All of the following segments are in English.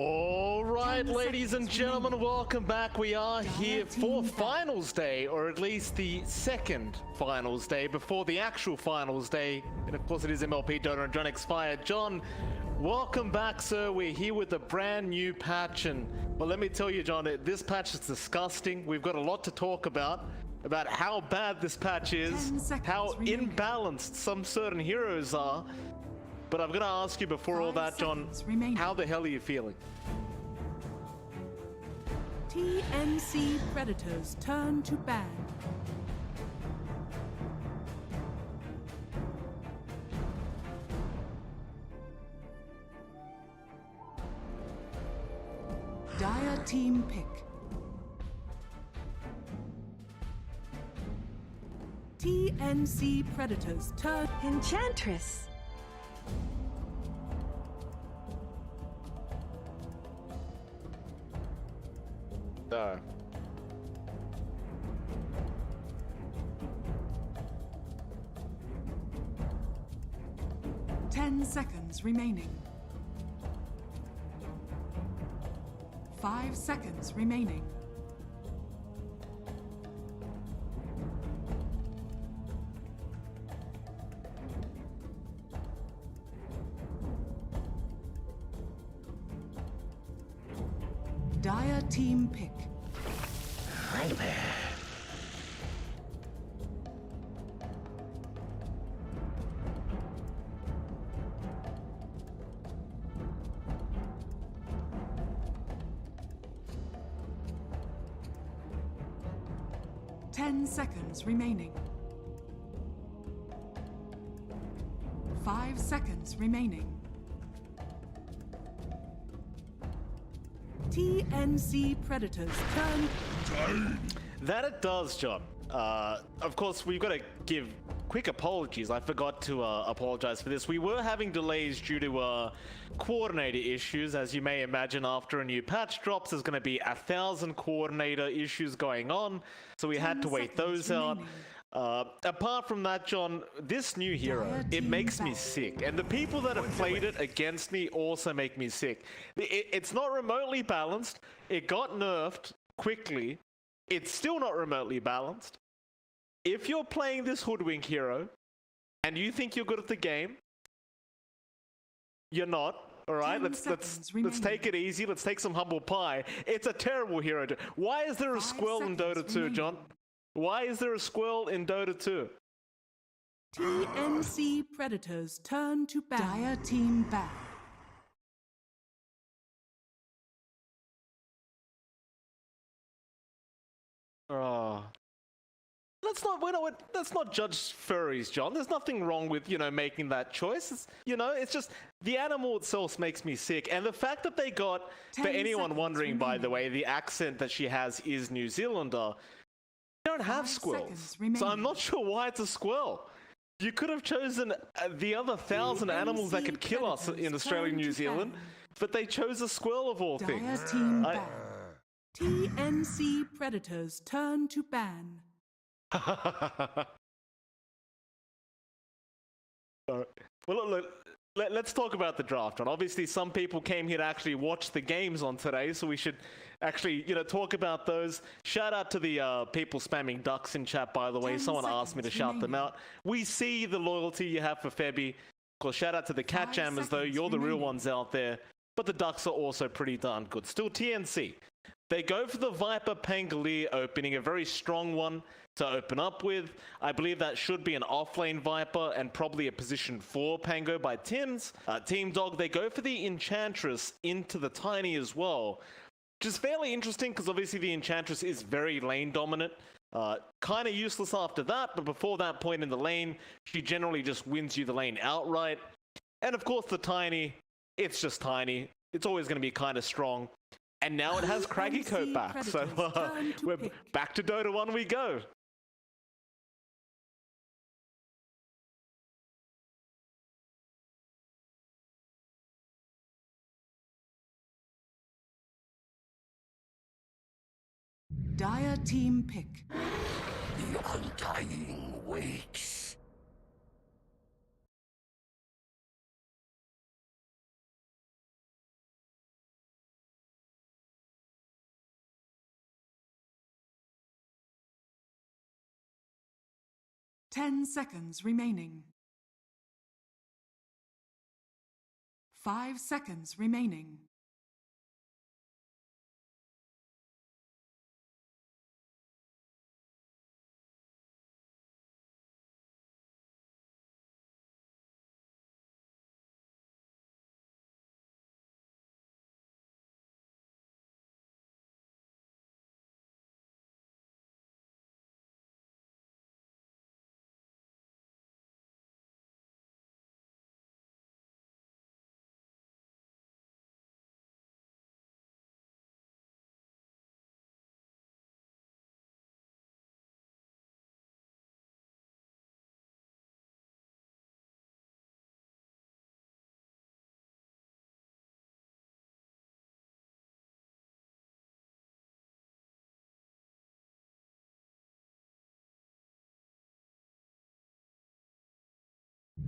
All right, ladies and gentlemen, welcome back. We are here for finals day, or at least the second finals day before the actual finals day. And of course it is MLP Dota and John Expired. John, welcome back, sir. We're here with a brand new patch, and well, let me tell you, John, this patch is disgusting. We've got a lot to talk about how bad this patch is, how imbalanced some certain heroes are. But I'm gonna ask you before all that, John, how the hell are you feeling? TnC Predators turn to ban. Dire team pick. TnC Predators turn. Enchantress. No. Ten seconds remaining. 5 seconds remaining. Dire team pick. Hi there. Ten seconds remaining. 5 seconds remaining. TnC Predators turn. That it does, John. Of course, we've got to give quick apologies. I forgot to apologize for this. We were having delays due to coordinator issues. As you may imagine, after a new patch drops, there's going to be 1,000 coordinator issues going on. So we had to wait those out. Apart from that, John, this new hero, it makes me sick. And the people that have played it against me also make me sick. It's not remotely balanced. It got nerfed quickly. It's still not remotely balanced. If you're playing this hoodwink hero and you think you're good at the game, you're not. All right, let's take it easy. Let's take some humble pie. It's a terrible hero. Why is there a squirrel in Dota 2, John? Why is there a squirrel in Dota 2? TnC Predators turn to ban. Dire team back. Oh. Let's not judge furries, John. There's nothing wrong with, making that choice. It's just the animal itself makes me sick. And the fact that they got, for anyone wondering, by the way, the accent that she has is New Zealander. They don't have squirrels, so I'm not sure why it's a squirrel. You could have chosen the other 1,000 animals that could kill us in Australia and New Zealand, but they chose a squirrel of all things. TnC Predators turn to ban. Well, look, let's talk about the draft, John. Obviously, some people came here to actually watch the games on today, so we should actually, talk about those. Shout out to the people spamming ducks in chat, by the way. Someone asked me to shout them out. We see the loyalty you have for Febby. Of course, shout out to the cat jammers, though. You're the real ones out there. But the ducks are also pretty darn good. Still TnC. They go for the Viper Pangolier opening, a very strong one to open up with. I believe that should be an offlane Viper and probably a position 4 Pango by Tim's. Team Dog, they go for the Enchantress into the Tiny as well, which is fairly interesting because obviously the Enchantress is very lane dominant. Kind of useless after that, but before that point in the lane, she generally just wins you the lane outright. And of course the Tiny, it's just Tiny. It's always going to be kind of strong. And now it has Craggy Coat back, so we're back to Dota 1 we go. Dire team pick. The Undying waits. 10 seconds remaining. 5 seconds remaining.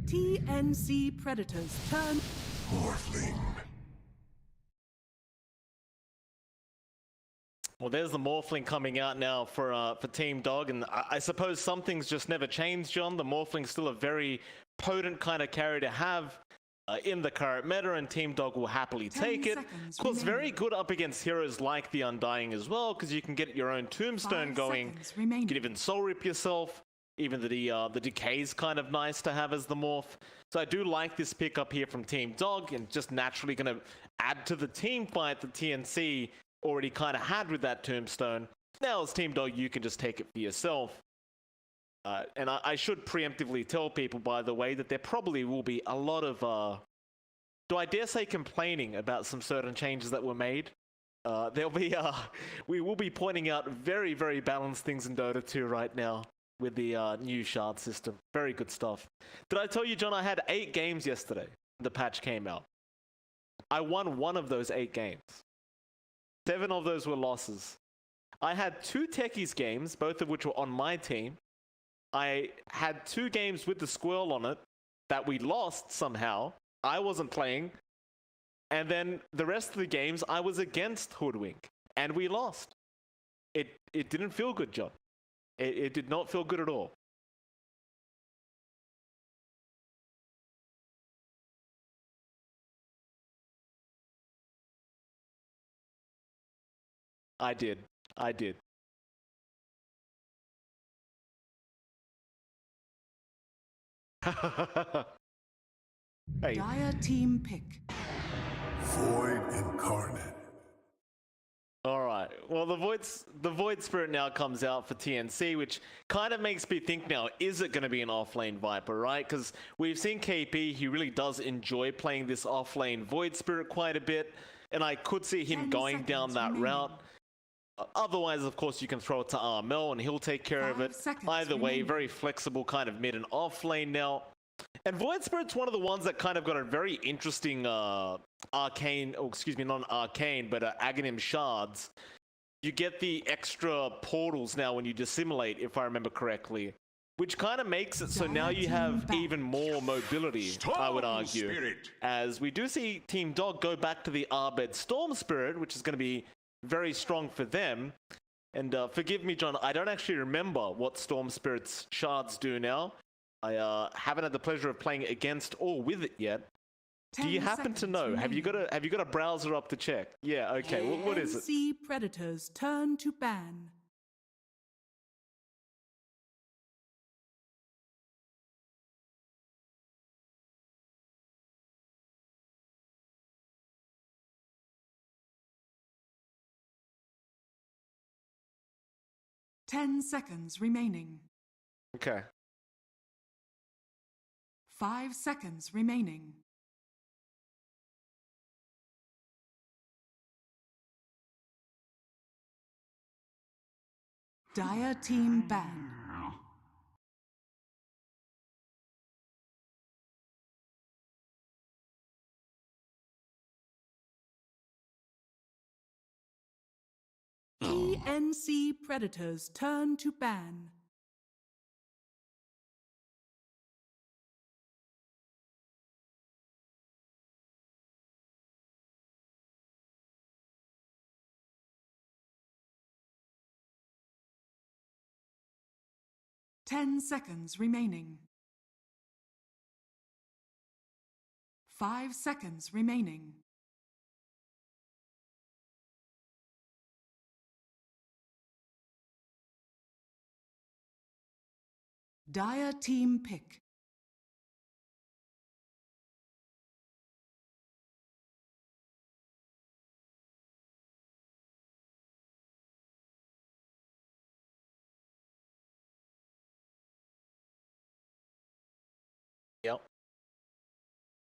TnC Predators turn. Morphling. Well, there's the Morphling coming out now for Team Dog, and I suppose some things just never change, John. The Morphling's still a very potent kind of carry to have in the current meta, and Team Dog will happily take it. Of course, very good up against heroes like the Undying as well, because you can get your own Tombstone going. You can even Soul Rip yourself. Even the Decay's kind of nice to have as the Morph. So I do like this pickup here from Team Dog, and just naturally going to add to the team fight that TnC already kind of had with that Tombstone. Now as Team Dog, you can just take it for yourself. And I should preemptively tell people, by the way, that there probably will be a lot of, do I dare say, complaining about some certain changes that were made. There'll be, we will be pointing out very, very balanced things in Dota 2 right now with the new shard system. Very good stuff. Did I tell you, John, I had 8 games yesterday. The patch came out. I won 1 of those 8 games. 7 of those were losses. I had 2 Techies games, both of which were on my team. I had 2 games with the Squirrel on it that we lost somehow. I wasn't playing. And then the rest of the games, I was against Hoodwink. And we lost. It didn't feel good, John. It did not feel good at all. I did. Hey. Dire team pick. Void incarnate. Alright, well the Void Spirit now comes out for TnC, which kind of makes me think now, is it going to be an offlane Viper, right? Because we've seen KP, he really does enjoy playing this offlane Void Spirit quite a bit, and I could see him going down that route. Otherwise, of course, you can throw it to Armel and he'll take care of it. Either way, very flexible kind of mid and off lane now. And Void Spirit's one of the ones that kind of got a very interesting arcane, oh, excuse me, not arcane, but Aghanim shards. You get the extra portals now when you dissimulate, if I remember correctly, which kind of makes it so now you have even more mobility, I would argue. As we do see Team Dog go back to the Arbed Storm Spirit, which is going to be very strong for them. And forgive me, John, I don't actually remember what Storm Spirit's shards do now. I haven't had the pleasure of playing against or with it yet. Do you happen to know? Have you got a browser up to check? Yeah, okay. What is it? TnC Predators turn to ban. Ten seconds remaining. Okay. 5 seconds remaining. Dire team ban. TnC Predators turn to ban. 10 seconds remaining. 5 seconds remaining. Dire team pick. Yep.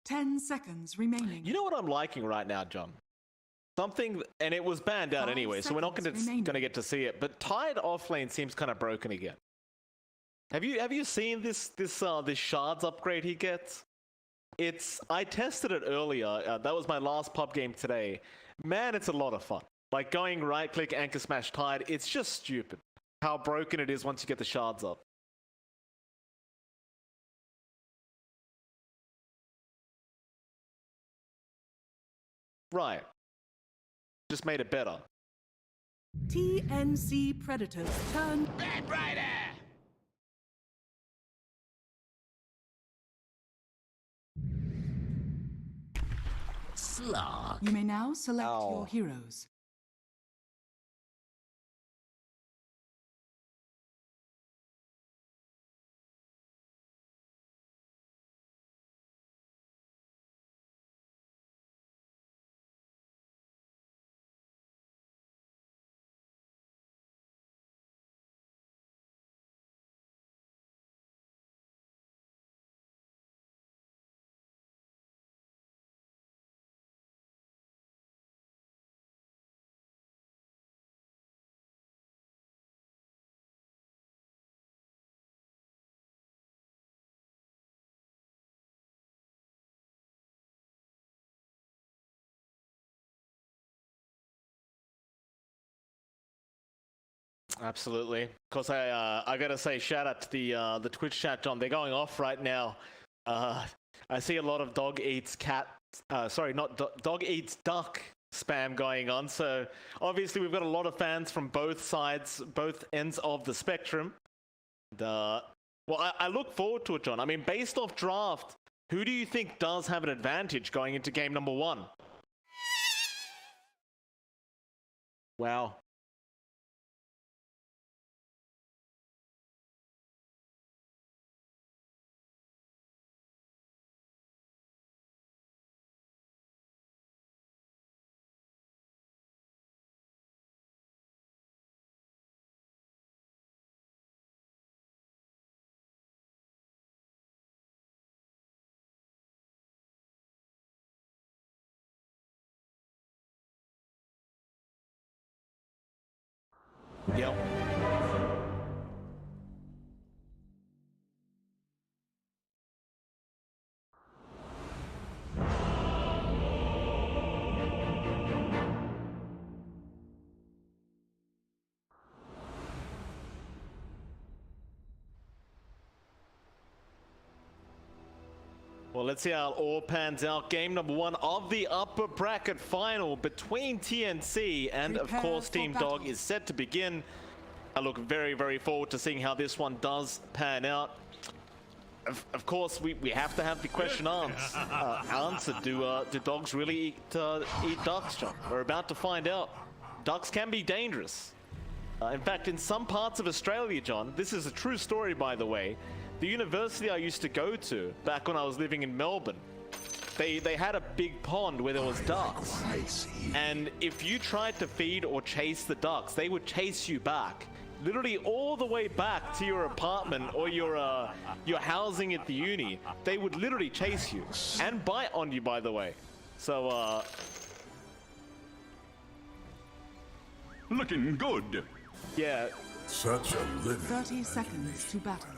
10 seconds remaining. You know what I'm liking right now, John? Something, and it was banned out 5 anyway, so we're not seconds going remaining. to get to see it. But Tide offlane seems kind of broken again. Have you seen this shards upgrade he gets? I tested it earlier. That was my last pub game today. Man, it's a lot of fun. Like going right click anchor smash Tide. It's just stupid how broken it is once you get the shards up. Right. Just made it better. TnC Predators turn. Bad Rider! Slog. You may now select Ow. your heroes. Absolutely. Of course, I gotta say, shout out to the Twitch chat, John. They're going off right now. I see a lot of dog eats cat. Sorry, not dog eats duck spam going on. So obviously, we've got a lot of fans from both sides, both ends of the spectrum. Well, I look forward to it, John. I mean, based off draft, who do you think does have an advantage going into game number 1? Wow. Yep. Well, let's see how it all pans out. Game number 1 of the upper bracket final between TnC and, of Prepare course, for Team battle. Dog is set to begin. I look very, very forward to seeing how this one does pan out. Of course, we have to have the question answered. Do dogs really eat ducks, John? We're about to find out. Ducks can be dangerous. In fact, in some parts of Australia, John, this is a true story, by the way. The university I used to go to back when I was living in Melbourne, they had a big pond where there was ducks. And if you tried to feed or chase the ducks, they would chase you back. Literally all the way back to your apartment or your housing at the uni. They would literally chase you and bite on you, by the way. So, Looking good. yeah. Such a living 30 seconds to battle.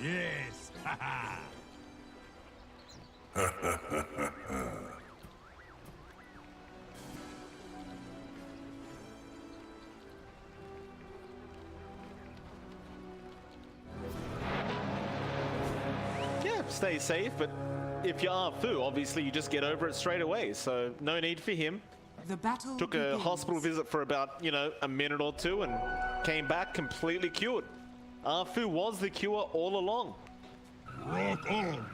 Yes. Yeah, stay safe, but if you are Fu, obviously you just get over it straight away, so no need for him. The battle Took a begins. hospital visit for about, a minute or two and came back completely cured. Arfu was the cure all along. Rock on!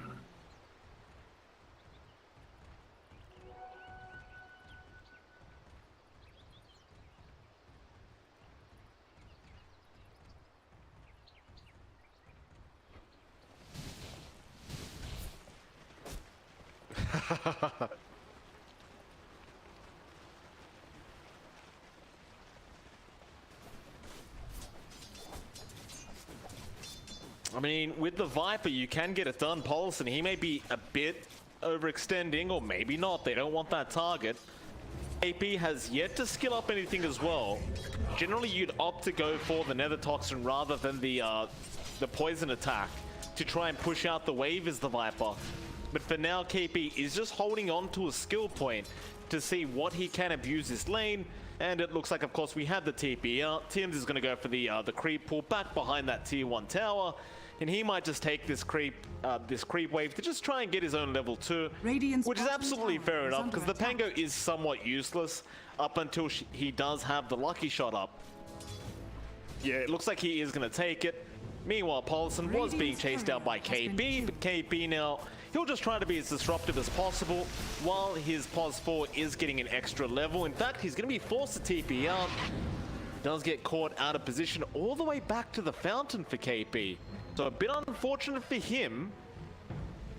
I mean, with the Viper, you can get it done. Paulson, he may be a bit overextending, or maybe not. They don't want that target. AP has yet to skill up anything as well. Generally, you'd opt to go for the Nether Toxin rather than the poison attack to try and push out the wave as the Viper. But for now, KP is just holding on to a skill point to see what he can abuse his lane. And it looks like, of course, we have the TP out. TnC is going to go for the creep pull back behind that tier 1 tower. And he might just take this creep wave to just try and get his own level 2. Radiant's which is bottom absolutely tower fair is enough, under because the attack. Pango is somewhat useless up until he does have the lucky shot up. Yeah, it looks like he is going to take it. Meanwhile, Paulson was being chased down by KB, but KB now, he'll just try to be as disruptive as possible while his Pos 4 is getting an extra level. In fact, he's going to be forced to TP out. Does get caught out of position all the way back to the fountain for KP. So a bit unfortunate for him.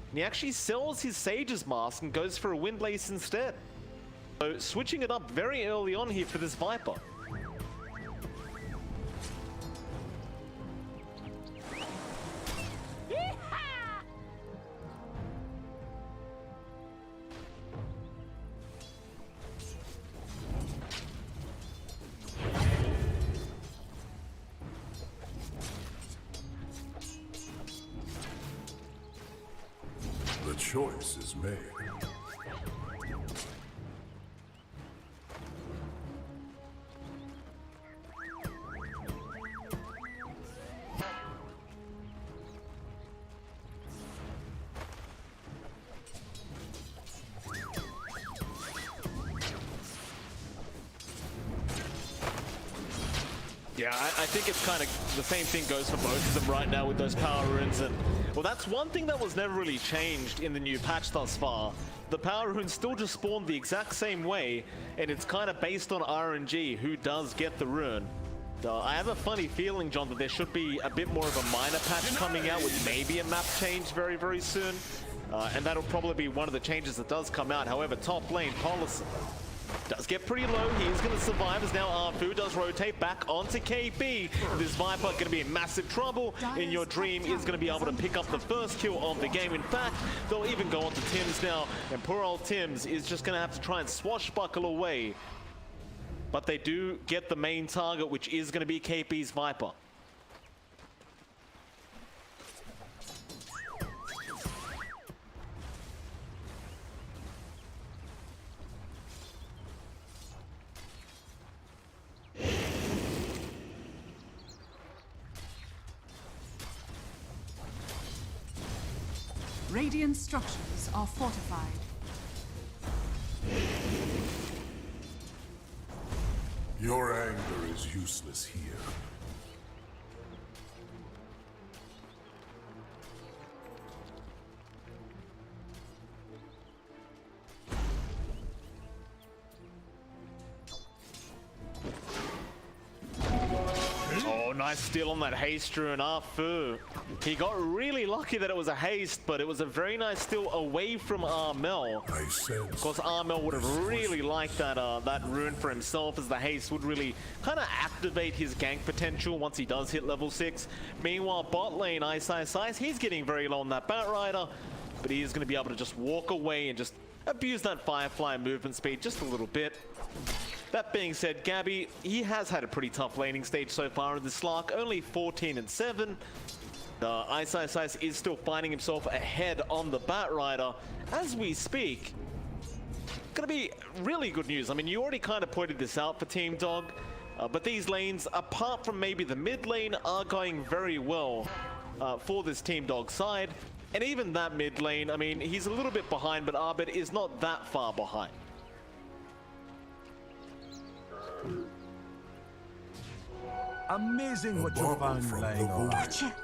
And he actually sells his Sage's Mask and goes for a Windlace instead. So switching it up very early on here for this Viper. The choice is made. Yeah, I think it's kind of the same thing goes for both of them right now with those power runes. And well, that's one thing that was never really changed in the new patch thus far. The power runes still just spawn the exact same way, and it's kind of based on RNG who does get the rune. I have a funny feeling, John, that there should be a bit more of a minor patch coming out with maybe a map change very, very soon. And that'll probably be one of the changes that does come out. However, top lane, Paulson does get pretty low. He's going to survive as now Arfu does rotate back onto KB. This Viper going to be in massive trouble. In your dream is going to be able to pick up the first kill of the game. In fact, they'll even go on to TnC now. And poor old TnC is just going to have to try and swashbuckle away. But they do get the main target, which is going to be KP's Viper. Radiant structures are fortified. Your anger is useless here. Oh, nice steal on that haste rune, Arfu. He got really lucky that it was a haste, but it was a very nice steal away from Armel. I sense. Of course, Armel would have really liked that rune for himself, as the haste would really kind of activate his gank potential once he does hit level 6. Meanwhile, bot lane, Ice, he's getting very low on that Batrider, but he is going to be able to just walk away and just abuse that Firefly movement speed just a little bit. That being said, Gabby, he has had a pretty tough laning stage so far in the Slark, only 14-7. Ice is still finding himself ahead on the Batrider as we speak. Gonna be really good news. I mean, you already kind of pointed this out for Team Dog, but these lanes, apart from maybe the mid lane, are going very well for this Team Dog side. And even that mid lane, I mean, he's a little bit behind, but Arbit is not that far behind. Amazing what you bubble found from lying the around. Gotcha.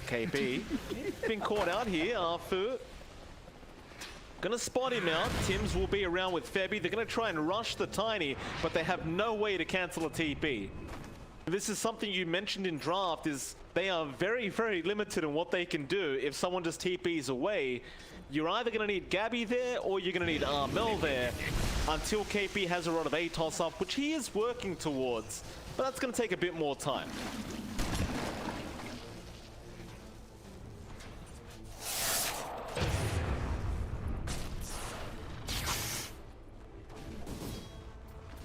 KB been caught out here. Arfu gonna spot him out. Tims will be around with Febby. They're gonna try and rush the Tiny, but they have no way to cancel a TP. This is something you mentioned in draft, is they are very, very limited in what they can do. If someone just TPs away, you're either gonna need Gabby there or you're gonna need Armel there until KP has a rod of ATOS up, which he is working towards, but that's gonna take a bit more time.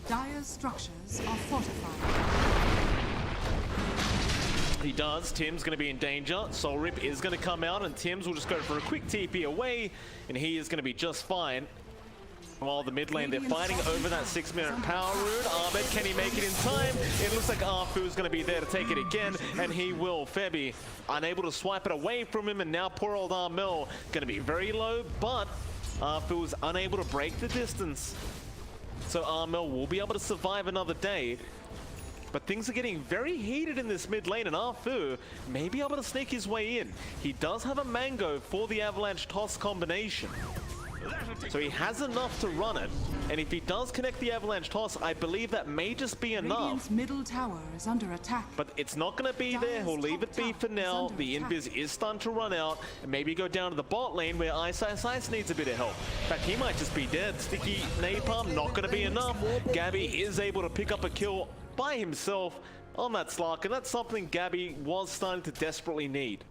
Dire's structures are fortified. He does. Tim's going to be in danger. Soul Rip is going to come out, and Tims will just go for a quick TP away, and he is going to be just fine. While the mid lane, they're fighting over that 6-minute power rune. Ahmed, can he make it in time? It looks like Arfu is going to be there to take it again, and he will. Febby unable to swipe it away from him, and now poor old Armel going to be very low, but Arfu is unable to break the distance. So Armel will be able to survive another day. But things are getting very heated in this mid lane, and Arfu may be able to sneak his way in. He does have a mango for the avalanche toss combination, so he has enough to run it. And if he does connect the avalanche toss, I believe that may just be enough. Radiant's middle tower is under attack. But it's not going to be there. He'll leave it be for now. The invis is starting to run out, and maybe go down to the bot lane where Ice needs a bit of help. In fact, he might just be dead. Sticky napalm, not going to be enough. Gabby is able to pick up a kill by himself on that Slark, and that's something Gabby was starting to desperately need.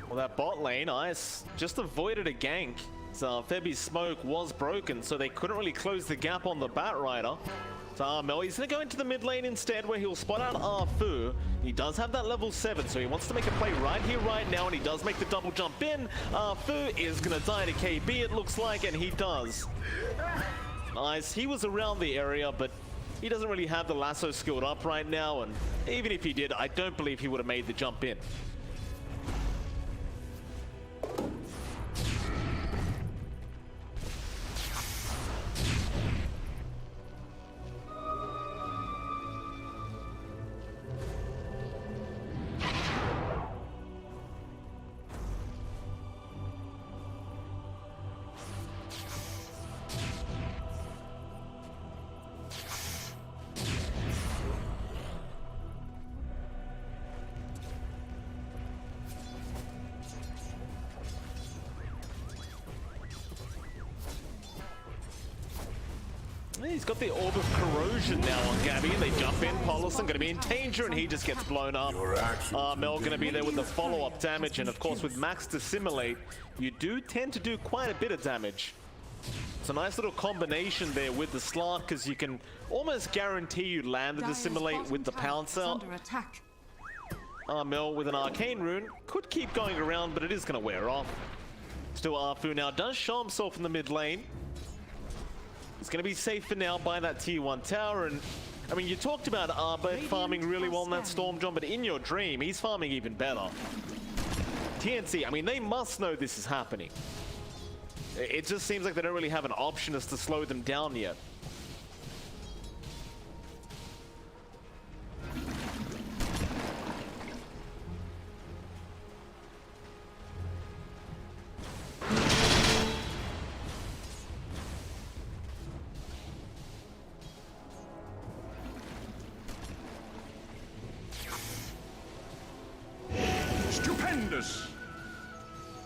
Well, that bot lane, Ice just avoided a gank. So Febby's smoke was broken, so they couldn't really close the gap on the Batrider. So Armel, he's going to go into the mid lane instead, where he'll spot out Arfu. He does have that level 7, so he wants to make a play right here, right now, and he does make the double jump in. Arfu is going to die to KB, it looks like, and he does. Nice. He was around the area, but he doesn't really have the lasso skilled up right now, and even if he did, I don't believe he would have made the jump in. He's got the Orb of Corrosion now on Gabby. They jump in. Paulison going to be in danger, and he just gets blown up. Mel going to be there with the follow-up damage, and of course with Max Dissimulate, you do tend to do quite a bit of damage. It's a nice little combination there with the Slark, because you can almost guarantee you land the Dissimulate with the Pouncer. Mel with an Arcane Rune could keep going around, but it is going to wear off. Still, Arfu now does show himself in the mid lane. He's going to be safe for now by that tier 1 tower, and I mean, you talked about Arbet farming really well in that Storm John, but in your dream, he's farming even better. TnC, I mean, they must know this is happening. It just seems like they don't really have an option as to slow them down yet. Tremendous.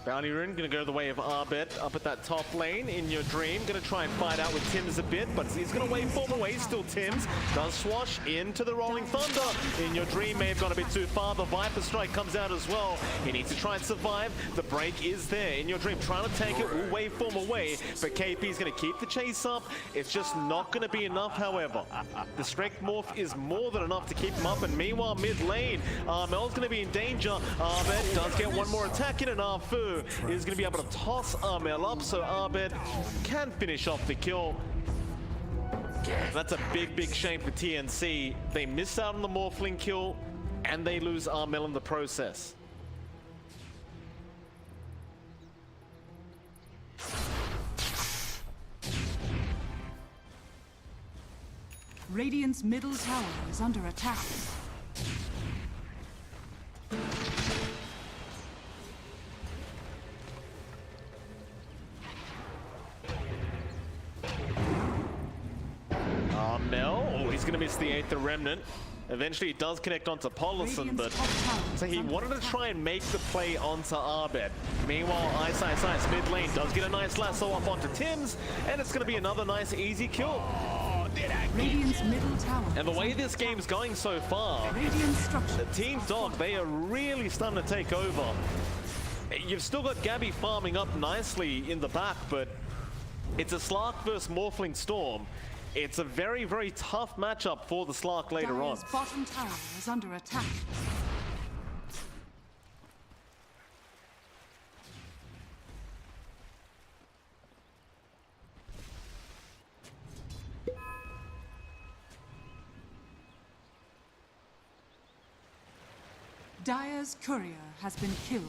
Bounty Rune gonna go the way of Arbet up at that top lane. In Your Dream gonna try and fight out with Tim's a bit, but he's gonna waveform away. Still Tim's does swash into the Rolling Thunder. In Your Dream may have gone a bit too far. The Viper Strike comes out as well. He needs to try and survive. The break is there. In Your Dream trying to take it, will waveform away, but KP's gonna keep the chase up. It's just not gonna be enough, however. The Strength Morph is more than enough to keep him up, and meanwhile mid lane, Mel's gonna be in danger. Arbet does get one more attack in, and Arfu is going to be able to toss Armel up, so Arbet can finish off the kill. That's a big shame for TnC. They miss out on the Morphling kill, and they lose Armel in the process. Radiant's middle tower is under attack. Oh, he's going to miss the 8th Remnant. Eventually, he does connect onto Polison, but so he wanted to try and make the play onto Arbet. Meanwhile, Ice mid lane does get a nice lasso up onto Tim's, and it's going to be another nice, easy kill. Radiant's middle tower. And the way this game's going so far, Team Dog, they are really starting to take over. You've still got Gabby farming up nicely in the back, but it's a Slark versus Morphling Storm. It's a very tough matchup for the Slark later on. Bottom tower is under attack. Dire's courier has been killed.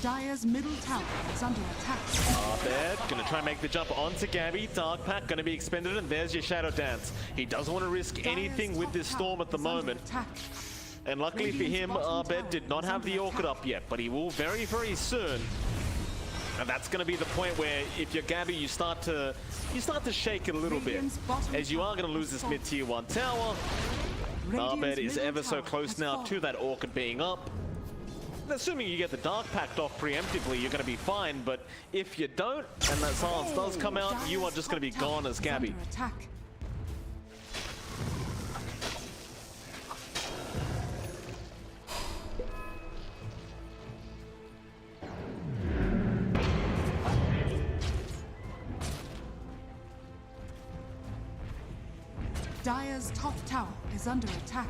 Dire's middle tower is under attack. Arbet gonna try and make the jump onto Gabby. Dark Pack gonna be expended, and there's your Shadow Dance. He doesn't want to risk anything with this Storm at the moment. And luckily for him, Arbet did not have the Orchid up yet, but he will very soon. And that's going to be the point where, if you're Gabby, you start to shake it a little bit, as you are going to lose this mid-tier 1 tower. Arbet is ever so close now to that Orchid being up. Assuming you get the Dark Pact off preemptively, you're going to be fine, but if you don't, and that silence does come out, you are just going to be gone as Gabby. Dire's top tower is under attack.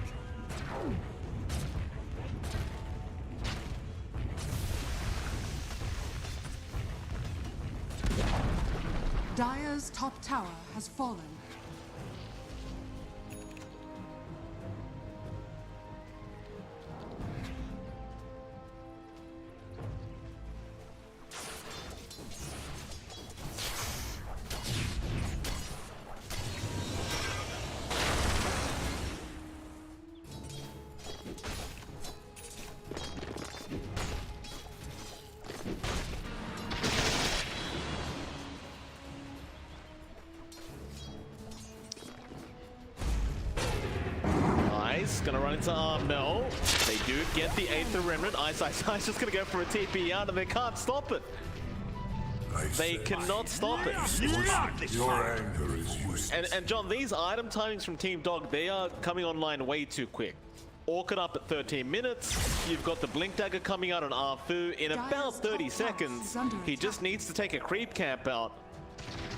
Dire's top tower has fallen. Gonna run into Armel. They do get the 8th Remnant. Ice just gonna go for a TP out, and they can't stop it. They cannot stop it. Your anger is useless. And John, these item timings from Team Dog, they are coming online way too quick. Orchid up at 13 minutes. You've got the Blink Dagger coming out on Arfu in about 30 seconds. He just needs to take a creep camp out.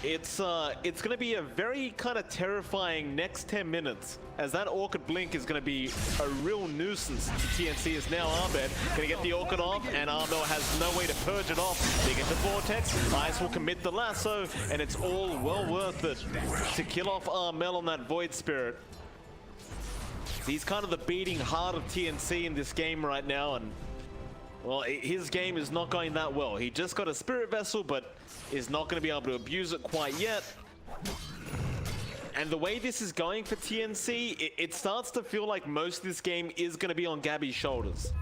It's going to be a very kind of terrifying next 10 minutes, as that Orchid Blink is going to be a real nuisance to TnC. As now Arbet going to get the Orchid off, and Armel has no way to purge it off. They get the Vortex, Ice will commit the lasso, and it's all well worth it to kill off Armel on that Void Spirit. He's kind of the beating heart of TnC in this game right now, and well, his game is not going that well. He just got a Spirit Vessel, but is not going to be able to abuse it quite yet. And the way this is going for TnC, it starts to feel like most of this game is going to be on Gabby's shoulders.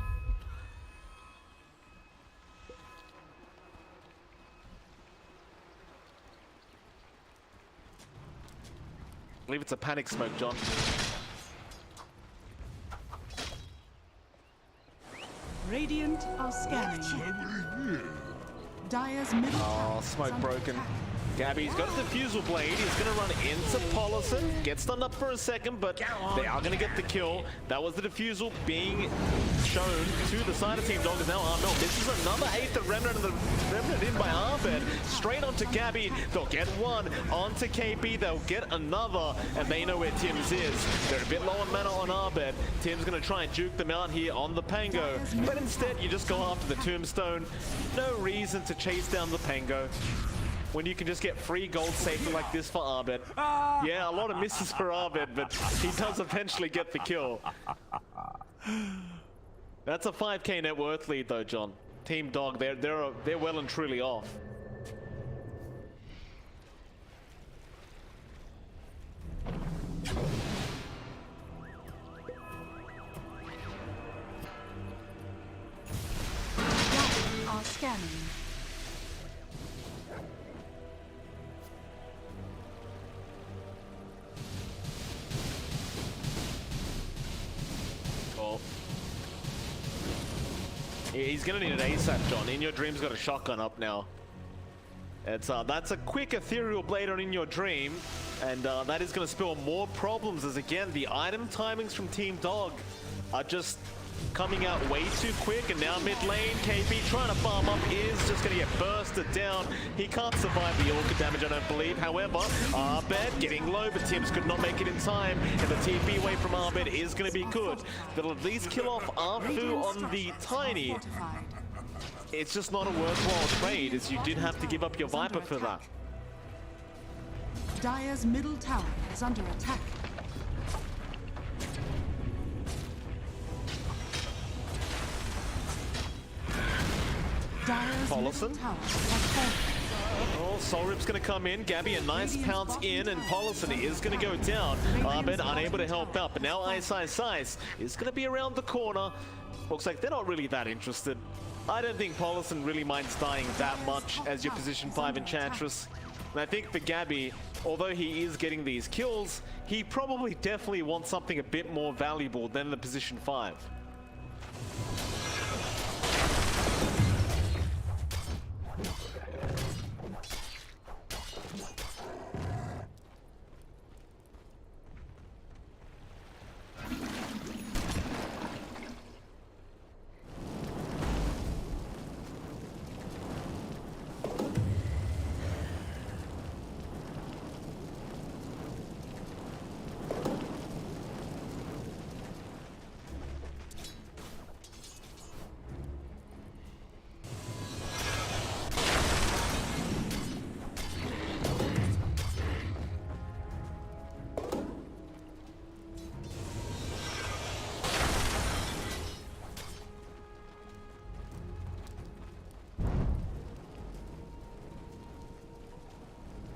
I believe it's a panic smoke, John. Radiant are scanning. Dire's middle tower is Smoke under broken. attack. Gabby's got a diffusal blade. He's going to run into Paulison. Gets stunned up for a second, but they are going to get the kill. That was the diffusal being shown to the side of Team Dog. Is now Armel. This is another 8th. The Remnant, and the Remnant in by Arbed. Straight onto Gabby. They'll get one. Onto KP. They'll get another. And they know where Tim's is. They're a bit low on mana on Arbed. Tim's going to try and juke them out here on the Pango. But instead, you just go after the Tombstone. No reason to chase down the Pango when you can just get free gold safely like this for Arbed. Yeah, a lot of misses for Arbed, but he does eventually get the kill. That's a 5k net worth lead though, John. Team Dog, they're well and truly off. Dire are scanning. He's gonna need an ASAP, John. In Your Dream's got a shotgun up now. It's that's a quick ethereal blade on In Your Dream, and that is gonna spell more problems as again the item timings from Team Dog are just coming out way too quick. And now mid lane, KP trying to farm up is just gonna get bursted down. He can't survive the Orca damage, I don't believe. However, Arbed getting low, but Tims could not make it in time, and the TP away from Arbed is gonna be good. They'll at least kill off Arfu on the Tiny. It's just not a worthwhile trade, as you did have to give up your Viper for that. Dire's middle tower is under attack. Dire's Paulison? middle tower has fallen. Oh, Soul Rip's going to come in. Gabby a nice pounce in, and Paulison is going to go down. Arbed unable to help out, but now Ice is going to be around the corner. Looks like they're not really that interested. I don't think Paulison really minds dying that much as your position 5 Enchantress. And I think for Gabby, although he is getting these kills, he probably definitely wants something a bit more valuable than the position 5.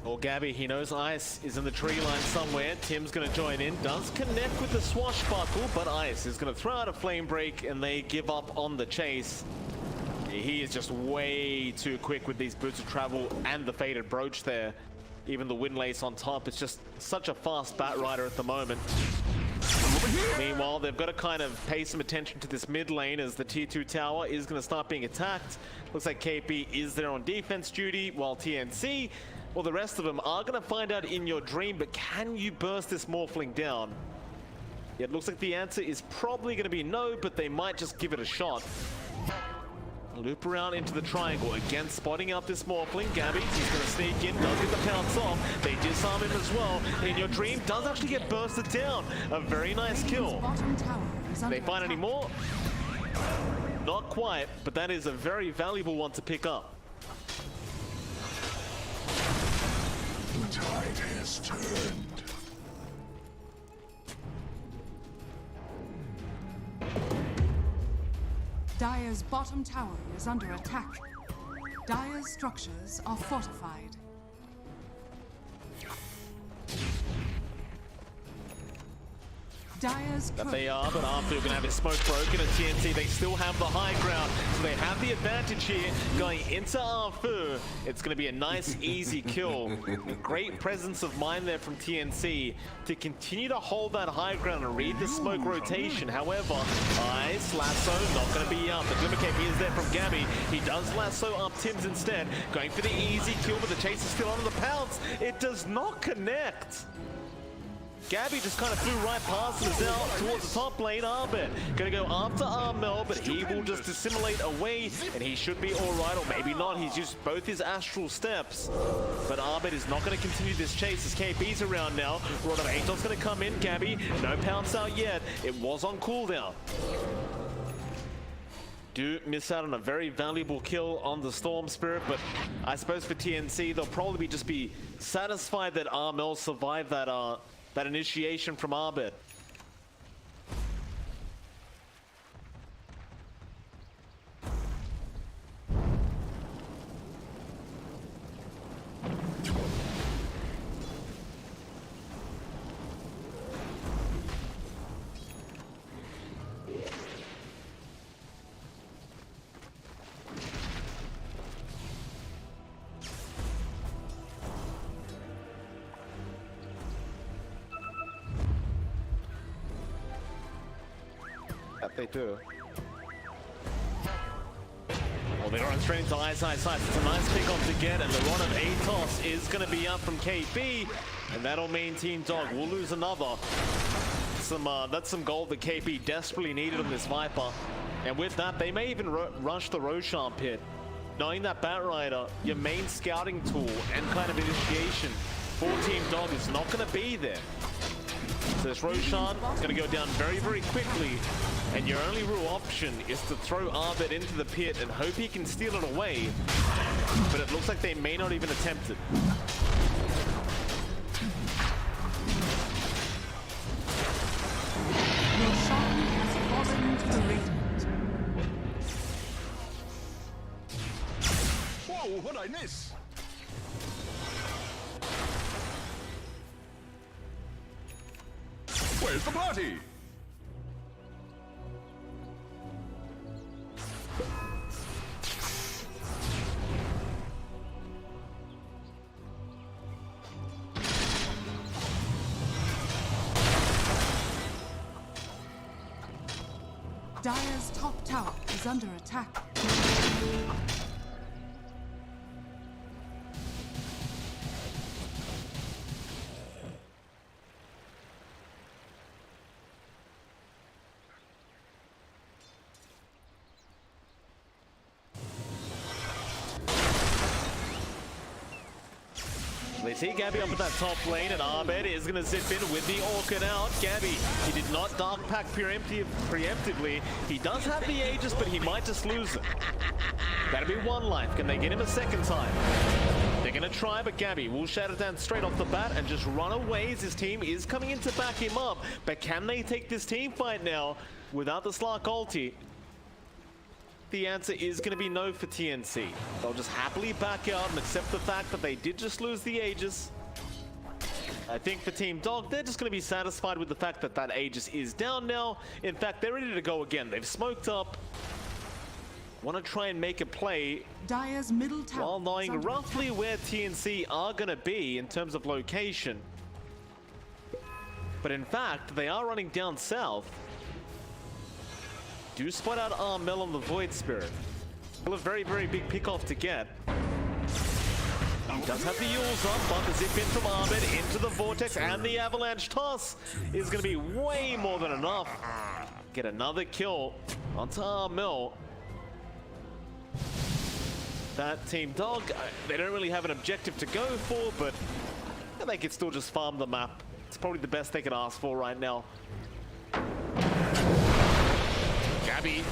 Well, Gabby, he knows Ice is in the tree line somewhere. Tim's going to join in. Does connect with the swashbuckle, but Ice is going to throw out a flame break, and they give up on the chase. He is just way too quick with these boots of travel and the faded brooch there. Even the windlace on top. It's just such a fast bat rider at the moment. Meanwhile, they've got to kind of pay some attention to this mid lane as the tier 2 tower is going to start being attacked. Looks like KP is there on defense duty, while TnC, well, the rest of them are going to find out In Your Dream, but can you burst this Morphling down? Yeah, it looks like the answer is probably going to be no, but they might just give it a shot. Loop around into the triangle, again spotting out this Morphling. Gabby, he's going to sneak in, does get the pounce off. They disarm him as well. In Your Dream does actually get bursted down. A very nice kill. Do they find any more? Not quite, but that is a very valuable one to pick up. The tide has turned. Dire's bottom tower is under attack. Dire's structures are fortified. Dire's that courier. they are, but after we're going to have his smoke broken at TnC, they still have the high ground, so they have the advantage here going into Arfu. It's going to be a nice, easy kill. A great presence of mind there from TnC to continue to hold that high ground and read the smoke rotation. However, Ice Lasso not going to be up. The Glimmer Cape is there from Gabby. He does lasso up Tim's instead, going for the easy kill, but the chase is still on the pounce. It does not connect. Gabby just kind of flew right past us out towards the top lane. Arbit gonna go after Armel, but he will just dissimulate away, and he should be all right, or maybe not. He's used both his astral steps, but Arbit is not going to continue this chase as KP's around now. Rod of Atos gonna come in. Gabby, no pounce out yet. It was on cooldown. Do miss out on a very valuable kill on the Storm Spirit, but I suppose for TnC, they'll probably just be satisfied that Armel survived that initiation from Arbit. That they do. Well, they're on straight into Ice. It's a nice pick off to get, and the run of Atos is going to be up from KP, and that'll mean Team Dog will lose another. That's some gold that KP desperately needed on this Viper, and with that, they may even rush the Roshan pit, knowing that Batrider, your main scouting tool and kind of initiation for Team Dog, is not going to be there. So this Roshan is going to go down very, very quickly, and your only real option is to throw Arbit into the pit and hope he can steal it away, but it looks like they may not even attempt it. Roshan has fallen to the Radiant. Whoa, what'd I miss? Where's the party? Dire's top tower is under attack. They see Gabby up at that top lane, and Arbit is going to zip in with the Orchid out. Gabby, he did not Dark Pack preemptively. He does have the Aegis, but he might just lose it. That'll be one life. Can they get him a second time? They're going to try, but Gabby will shatter down straight off the bat and just run away as his team is coming in to back him up. But can they take this team fight now without the Slark ulti? The answer is going to be no for TnC. They'll just happily back out and accept the fact that they did just lose the Aegis. I think for Team Dog, they're just going to be satisfied with the fact that that Aegis is down now. In fact, they're ready to go again. They've smoked up. Want to try and make a play Dire's middle tower while knowing is under roughly where TnC are going to be in terms of location. But in fact, they are running down south. Do spot out Armel on the Void Spirit. Still a very, very big pick-off to get. He does have the Yules up, but the zip in from Arbit into the Vortex, and the Avalanche toss is going to be way more than enough. Get another kill onto Armel. That Team Dog, they don't really have an objective to go for, but they could still just farm the map. It's probably the best they can ask for right now. Gabby.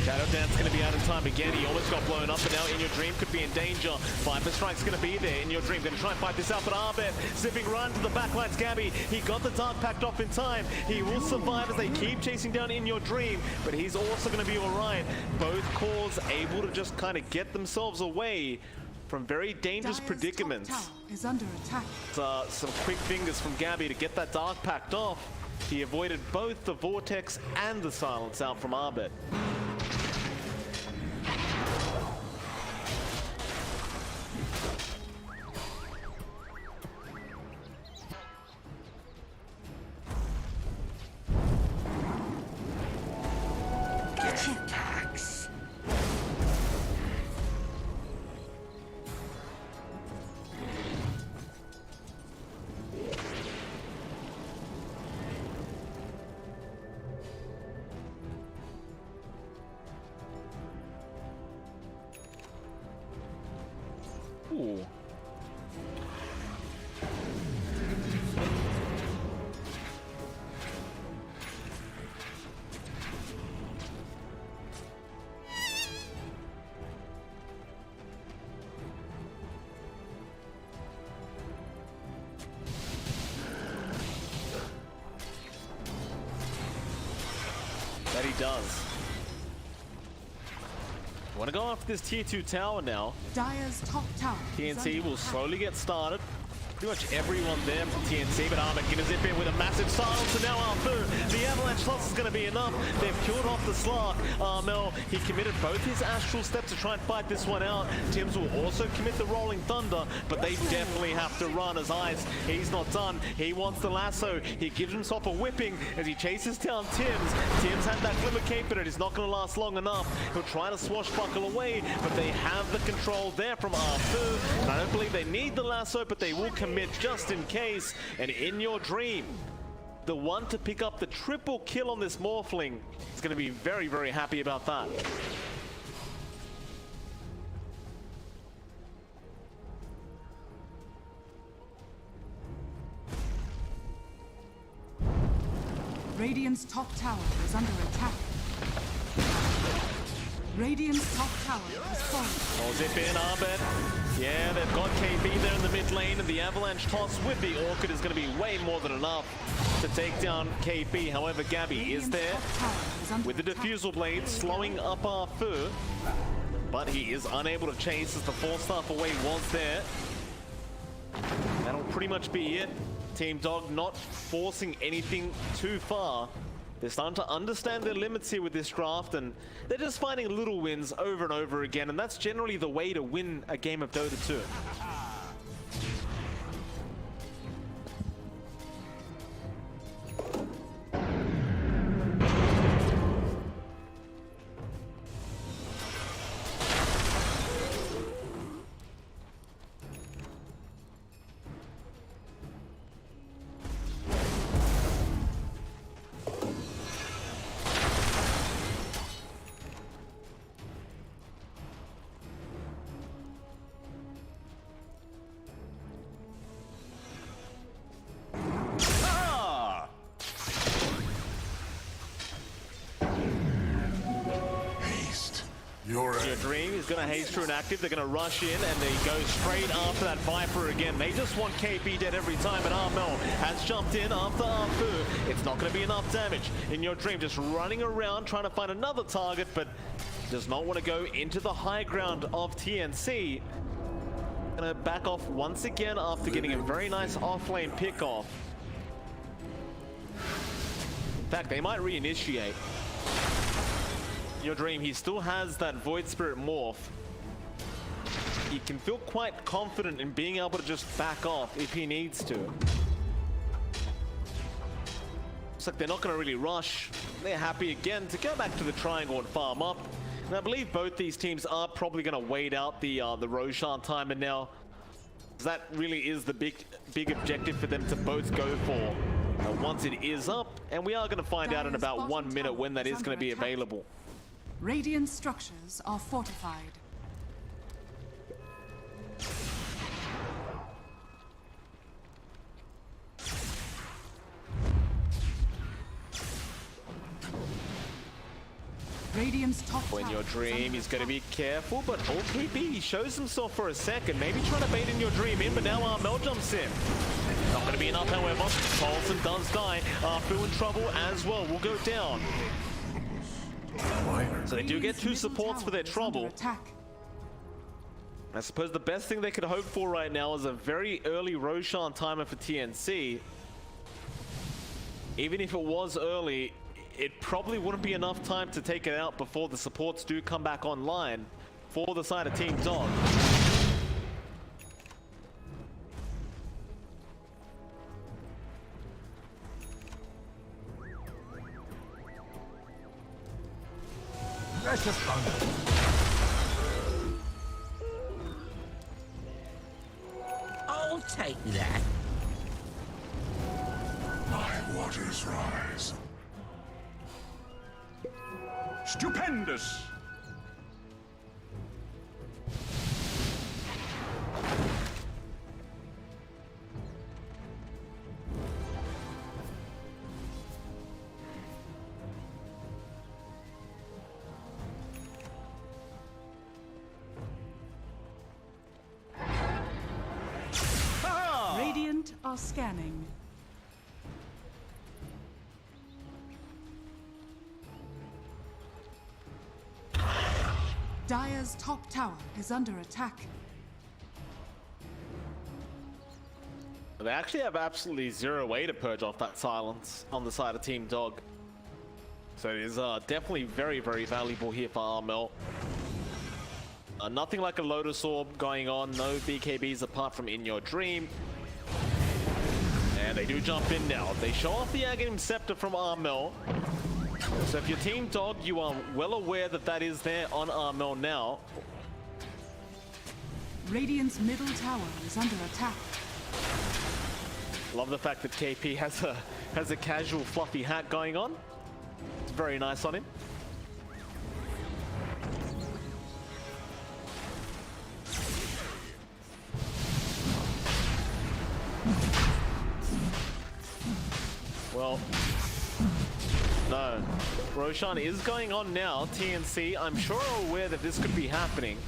Shadow Dance going to be out in time again. He almost got blown up, but now In Your Dream could be in danger. Viper Strike's going to be there. In Your Dream going to try and fight this out, but Arbit zipping run to the backlines. Gabby, he got the Dark packed off in time. He will survive as they keep chasing down In Your Dream, but he's also going to be all right. Both cores able to just kind of get themselves away from very dangerous Dire's predicaments. top tower is under attack. Some quick fingers from Gabby to get that Dark packed off. He avoided both the Vortex and the Silence out from Arbet. Ooh. That he does. Want to go after this tier 2 tower now. Dire's top tower. TnC will slowly get started. Pretty much everyone there from TnC, but Arbet gonna zip in with a massive silence, and now Arthur, the avalanche toss is gonna be enough. They've killed off the Slark. Armel, he committed both his astral steps to try and fight this one out. Tims will also commit the rolling thunder, but they definitely have to run as Ice. He's not done. He wants the lasso. He gives himself a whipping as he chases down Tims. Tims had that glimmer cape, but it is not gonna last long enough. He'll try to swashbuckle away, but they have the control there from Arthur. And I don't believe they need the lasso, but they will commit just in case. And in your dream, the one to pick up the triple kill on this Morphling is going to be very, very happy about that. Radiant's top tower is under attack. Radiant's top tower has fallen. Oh, zip in, Arbet. Yeah, they've got KB there in the mid lane, and the avalanche toss with the Orchid is going to be way more than enough to take down KB. However, Gabby is there with the diffusal blade, slowing up Arthur, but he is unable to chase as the 4-staff away was there. That'll pretty much be it. Team Dog not forcing anything too far. They're starting to understand their limits here with this draft, and they're just finding little wins over and over again, and that's generally the way to win a game of Dota 2. Your Dream is going to haste through an active. They're going to rush in, and they go straight after that Viper again. They just want KB dead every time, and Armel has jumped in after Arfu. It's not going to be enough damage. In Your Dream, just running around, trying to find another target, but does not want to go into the high ground of TnC. Going to back off once again after getting a very nice off-lane pick-off. In fact, they might reinitiate. Your Dream, he still has that Void Spirit morph. He can feel quite confident in being able to just back off if he needs to. Looks like they're not going to really rush. They're happy again to go back to the triangle and farm up. And I believe both these teams are probably going to wait out the Roshan timer now. That really is the big objective for them to both go for once it is up. And we are going to find out in about 1 minute when that is going to be available. Radiant structures are fortified. Radiant's top When Your Dream, he's going to be careful, but OKB, he shows himself for a second, maybe trying to bait in Your Dream in, but now Armel jumps in. Not going to be enough, however. Paulson does die. Arfu in trouble as well, will go down. So they do get 2 supports for their trouble. I suppose the best thing they could hope for right now is a very early Roshan timer for TnC. Even if it was early, it probably wouldn't be enough time to take it out before the supports do come back online for the side of Team Dog. Precious thunder. I'll take that. My waters rise. Stupendous! Radiant are scanning. Dire's top tower is under attack. They actually have absolutely zero way to purge off that silence on the side of Team Dog. So it is definitely very, very valuable here for Armel. Nothing like a Lotus Orb going on, no BKBs apart from In Your Dream. And they do jump in now. They show off the Aghanim Scepter from Armel. So if you're Team Dog, you are well aware that that is there on Armel now. Radiant's middle tower is under attack. Love the fact that KP has a casual fluffy hat going on. It's very nice on him. Well, no. Roshan is going on now. TnC, I'm sure, are aware that this could be happening.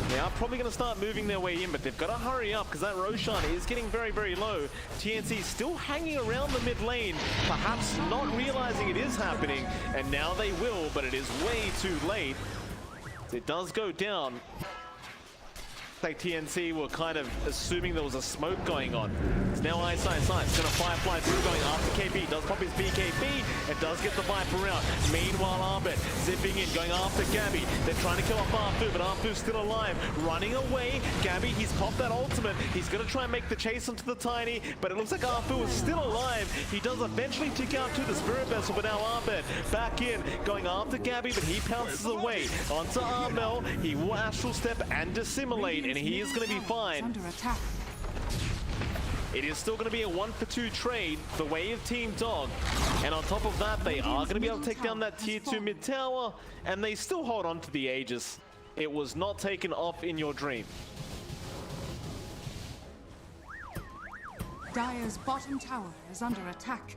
They are probably going to start moving their way in, but they've got to hurry up because that Roshan is getting very, very low. TnC still hanging around the mid lane, perhaps not realizing it is happening, and now they will, but it is way too late. It does go down. Like TnC were kind of assuming there was a smoke going on. It's now Ice. It's gonna Firefly through, going after KP. Does pop his BKB and does get the Viper out. Meanwhile, Arbet zipping in, going after Gabby. They're trying to kill off Arfu, but Arfu's still alive. Running away. Gabby, he's popped that ultimate. He's gonna try and make the chase onto the Tiny, but it looks like Arfu is still alive. He does eventually tick out to the Spirit Vessel, but now Arbet back in, going after Gabby, but he pounces away onto Armel. He will Astral Step and Dissimulate, and he is going to be fine. Under attack. It is still going to be a 1-for-2 trade the way of Team Dog, and on top of that, they are going to be able to take down that tier 2 mid tower, and they still hold on to the Aegis. It was not taken off In Your Dream. Dire's bottom tower is under attack.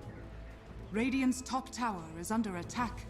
Radiant's top tower is under attack.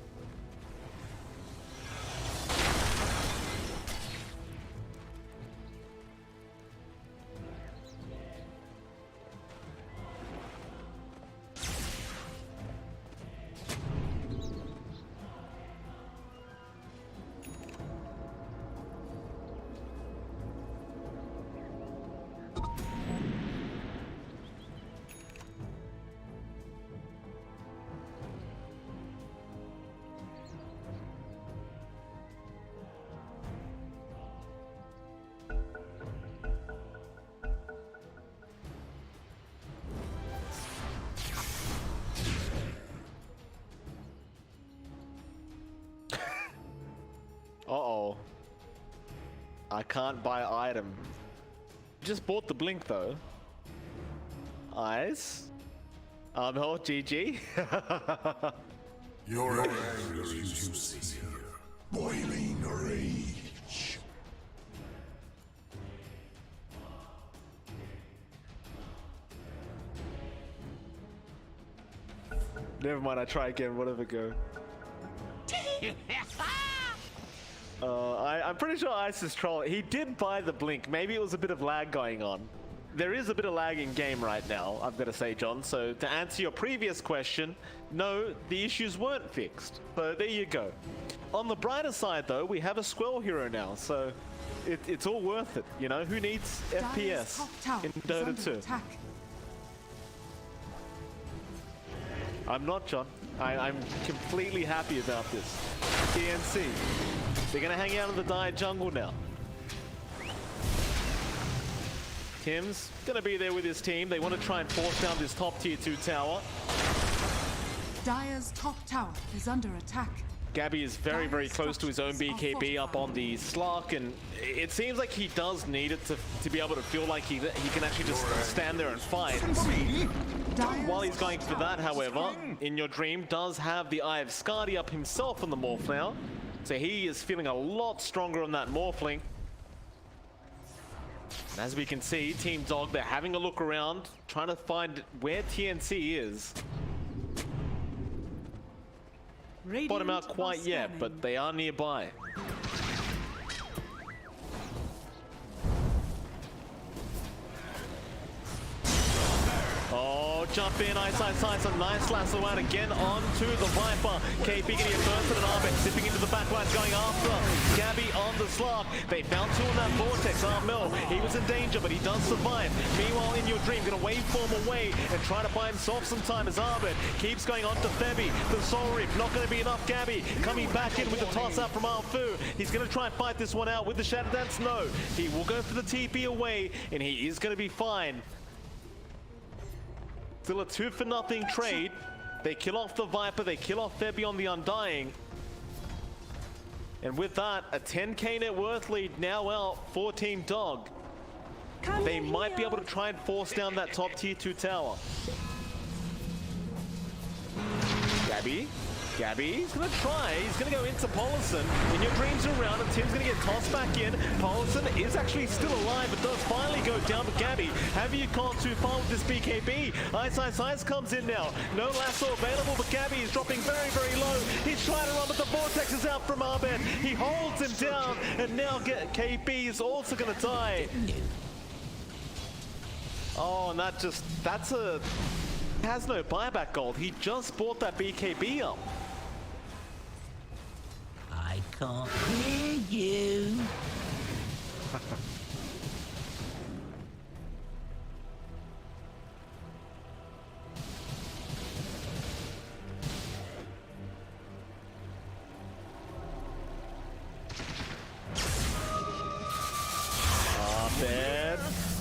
Uh-oh. I can't buy item. Just bought the blink though. Eyes. Oh, GG. Your anger is useless here. Boiling rage. Never mind, I try again, whatever go. I'm pretty sure Ice is trolling. He did buy the blink. Maybe it was a bit of lag going on. There is a bit of lag in game right now, I've got to say, John. So to answer your previous question, no, the issues weren't fixed. So there you go. On the brighter side, though, we have a Squirrel hero now, so it's all worth it. You know, who needs FPS in Dota 2? Attack. I'm not, John. I'm completely happy about this. TnC. They're going to hang out in the Dire jungle now. Tim's going to be there with his team. They want to try and force down this top tier 2 tower. Dire's top tower is under attack. Gabby is very, very close to his own BKB up on the Slark, and it seems like he does need it to be able to feel like he can actually just stand there and fight. While he's going for that, however, In Your Dream does have the Eye of Skadi up himself on the Morph now, so he is feeling a lot stronger on that Morphling. And as we can see, Team Dog, they're having a look around, trying to find where TnC is. Spot him out quite yet, but they are nearby. Oh, jump in, Ice, a nice lasso out again onto the Viper. KP getting a burst and an Arbet zipping into the backlines, going after Gabby on the Slark. They found two on that Vortex. Armel, he was in danger, but he does survive. Meanwhile, In Your Dream, gonna waveform away and try to buy himself some time as Arbet keeps going on to Febby. The Soul Rip, not gonna be enough. Gabby coming back in with the toss out from Alfu. He's gonna try and fight this one out with the Shadow Dance. No, he will go for the TP away, and he is gonna be fine. Still a 2-for-0 trade. They kill off the Viper, they kill off Febby on the Undying. And with that, a 10k net worth lead now out for Team Dog. They might be able to try and force down that top tier 2 tower. Gabby, he's gonna try. He's gonna go into Polison. In Your Dreams around, and Tim's gonna get tossed back in. Polison is actually still alive, but does finally go down. But Gabby, have you gone too far with this BKB? Ice comes in now. No lasso available, but Gabby is dropping very, very low. He's trying to run, but the Vortex is out from Arbet. He holds him down, and now KP is also gonna die. Oh, and has no buyback gold. He just bought that BKB up. I can't hear you.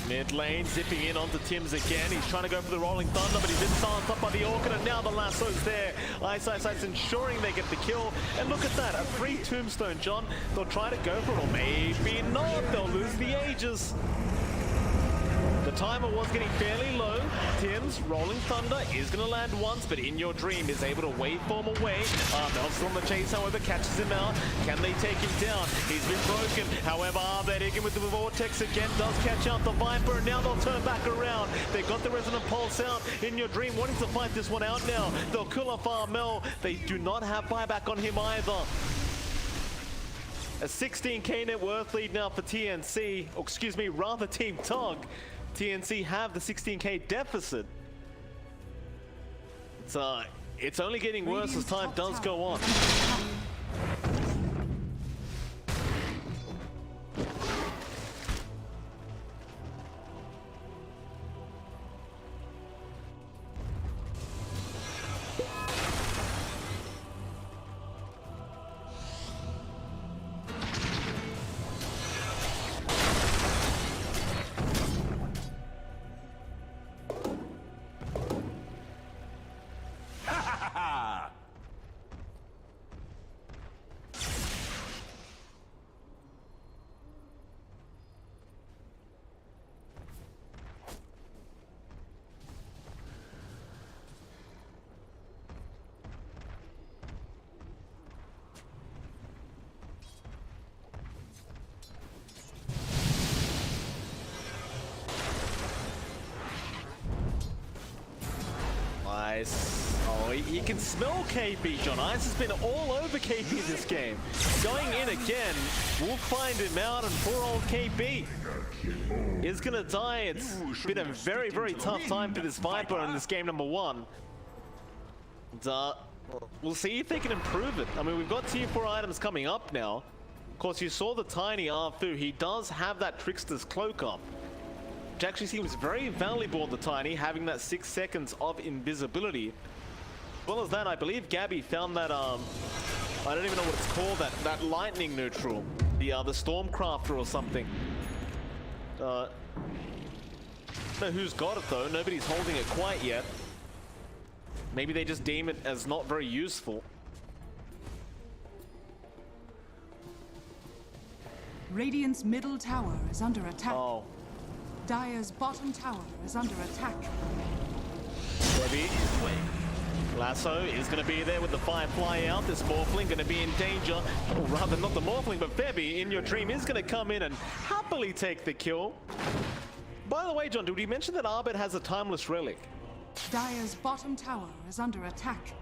Mid lane, zipping in onto Tim's again. He's trying to go for the Rolling Thunder, but he's been silenced up by the Orchid, and now the lasso's there. Ice ensuring they get the kill. And look at that, a free tombstone, John. They'll try to go for it, or maybe not. They'll lose the Aegis. The timer was getting fairly low. Tim's Rolling Thunder is going to land once, but In Your Dream is able to waveform away. Mel's on the chase, however, catches him out. Can they take him down? He's been broken. However, Arbet again with the Vortex again does catch out the Viper, and now they'll turn back around. They've got the Resonant Pulse out. In Your Dream wanting to fight this one out now. They'll kill off Armel. They do not have buyback on him either. A 16k net worth lead now for TnC, or excuse me, rather Team Dog. TnC have the 16k deficit. It's only getting worse as time does go on. Oh, you can smell KP, John. Ice has been all over KP this game. Going in again, we'll find him out, and poor old KP is gonna die. It's been a very, very tough time for this Viper in this game number 1. And, we'll see if they can improve it. I mean, we've got tier 4 items coming up now. Of course, you saw the tiny Arfu. He does have that Trickster's Cloak up, which actually seems very valuable on the Tiny, having that 6 seconds of invisibility. well as that, I believe Gabby found that, I don't even know what it's called, that lightning neutral. The Stormcrafter or something. Don't know who's got it though. Nobody's holding it quite yet. Maybe they just deem it as not very useful. Radiant's middle tower is under attack. Oh. Dire's bottom tower is under attack. Maybe. Lasso is going to be there with the Firefly out. This Morphling going to be in danger. Or rather, not the Morphling, but Febby in your dream is going to come in and happily take the kill. By the way, John, did we mention that Arbet has a Timeless Relic? Dire's bottom tower is under attack.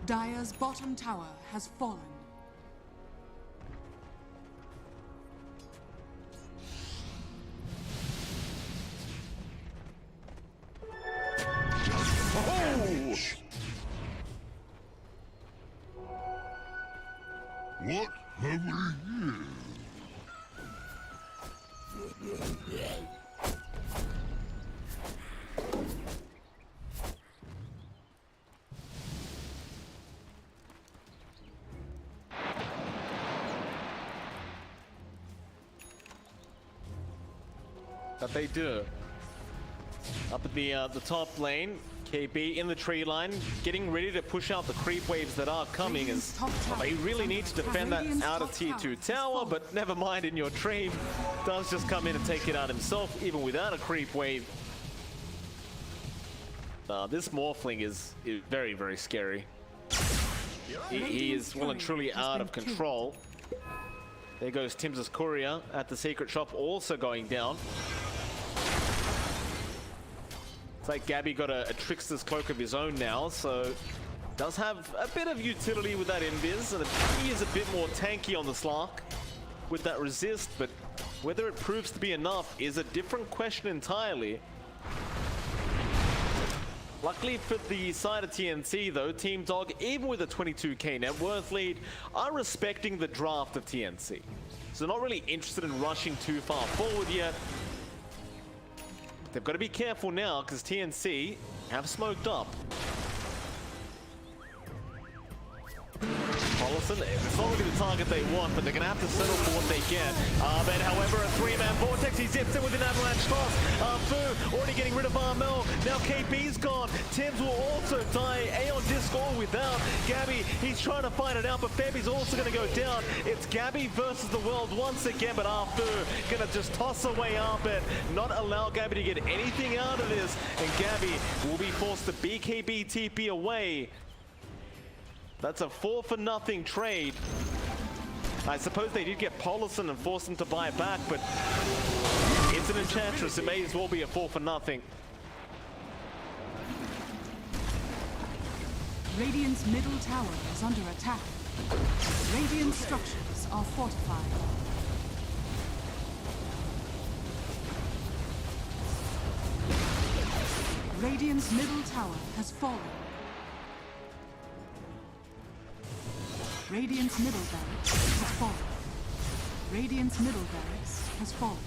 Dire's bottom tower has fallen. What have we here? That they do. Up at the top lane, KB in the tree line, getting ready to push out the creep waves that are coming, as he really needs to defend that outer tier 2 tower, but never mind, in your dream does just come in and take it out himself, even without a creep wave. This Morphling is very, very scary. He is well and truly out of control. There goes Tim's courier at the secret shop, also going down. It's like Gabby got a trickster's cloak of his own now, so does have a bit of utility with that invis, and he is a bit more tanky on the Slark with that resist, but whether it proves to be enough is a different question entirely. Luckily for the side of TnC though, Team Dog, even with a 22k net worth lead, are respecting the draft of TnC. So they're not really interested in rushing too far forward yet. They've got to be careful now because TnC have smoked up. Paulson, it's not really the target they want, but they're going to have to settle for what they get. Arbet, however, a three-man vortex. He zips in with an avalanche toss. Fu already getting rid of Armel. Now KB's gone. Tims will also die. Aeon Disc all without. Gabby, he's trying to find it out, but Febby's also going to go down. It's Gabby versus the world once again, but Fu going to just toss away Arbet, not allow Gabby to get anything out of this, and Gabby will be forced to BKB TP away. That's a 4-for-0 trade. I suppose they did get Polison and force him to buy back, but it's an Enchantress. It may as well be a 4-for-0. Radiant's middle tower is under attack. Radiant structures are fortified. Radiant's middle tower has fallen. Radiant's middle barracks has fallen. Radiant's middle barracks has fallen.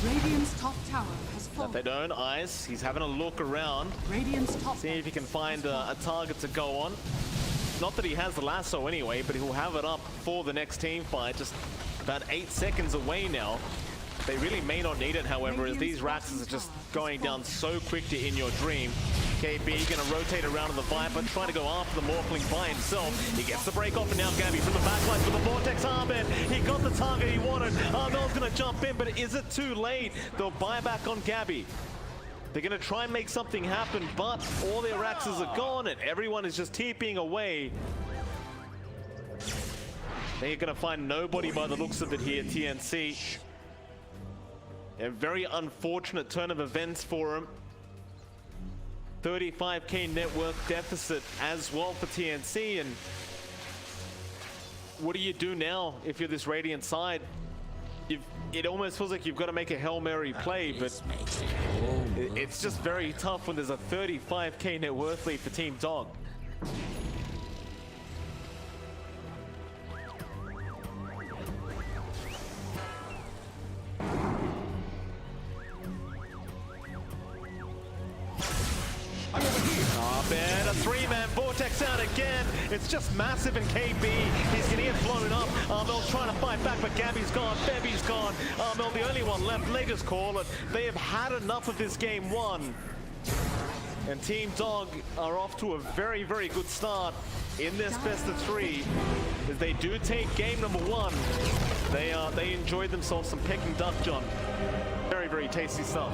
Radiant's top tower has fallen. They don't. Ice, he's having a look around. Radiant's top See if he can find a target to go on. Not that he has the lasso anyway, but he'll have it up for the next team fight. Just about 8 seconds away now. They really may not need it, however, as these Raxes are just going down so quickly in your dream. KB going to rotate around to the Viper, trying to go after the Morphling by himself. He gets the break off, and now Gabby from the backline for the Vortex Arbet. He got the target he wanted. Armel's going to jump in, but is it too late? They'll buy back on Gabby. They're going to try and make something happen, but all their Raxes are gone, and everyone is just TPing away. They're going to find nobody by the looks of it here, TnC. A very unfortunate turn of events for him. 35k net worth deficit as well for TnC, and what do you do now if you're this Radiant side? It almost feels like you've got to make a Hail Mary play, but it's just very tough when there's a 35k net worth lead for Team Dog. Three-man vortex out again. It's just massive in KB. He's gonna get blown up. Armel's trying to fight back, but Gabby's gone. Bebby's gone. Armel, the only one left. Latest call. And they have had enough of this game one. And Team Dog are off to a very, very good start in this best of three. As they do take game number one. They enjoyed themselves some Peking duck, John. Very, very tasty stuff.